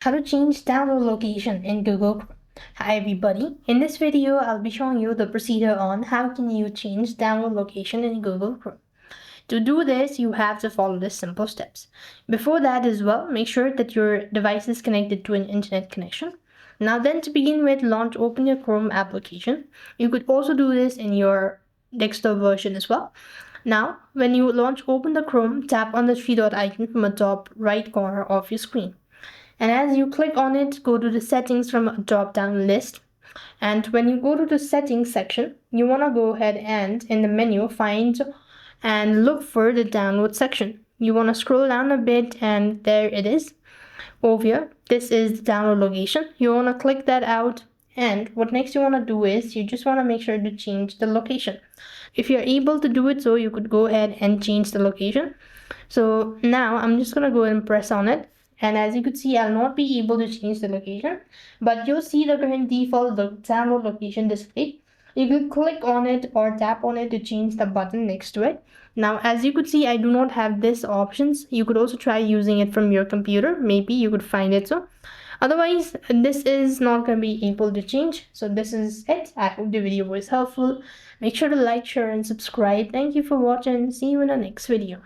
How to change download location in Google Chrome. Hi everybody, in this video I'll be showing you the procedure on how can you change download location in Google Chrome. To do this, you have to follow the simple steps. Before that as well, make sure that your device is connected to an internet connection. Now then, to begin with, open your Chrome application. You could also do this in your desktop version as well. Now, when you open the Chrome, tap on the three dot icon from the top right corner of your screen. And as you click on it, go to the settings from a drop down list. And when you go to the settings section, you want to go ahead and in the menu find and look for the download section. You want to scroll down a bit and there it is. Over here, this is the download location. You want to click that out. And what next you want to do is you just want to make sure to change the location. If you're able to do it, so you could go ahead and change the location. So now I'm just going to go and press on it. And as you could see, I'll not be able to change the location, but you'll see the current default download location displayed. You could click on it or tap on it to change the button next to it. Now, as you could see, I do not have this options. You could also try using it from your computer. Maybe you could find it so. Otherwise, this is not going to be able to change. So this is it. I hope the video was helpful. Make sure to like, share, and subscribe. Thank you for watching. See you in the next video.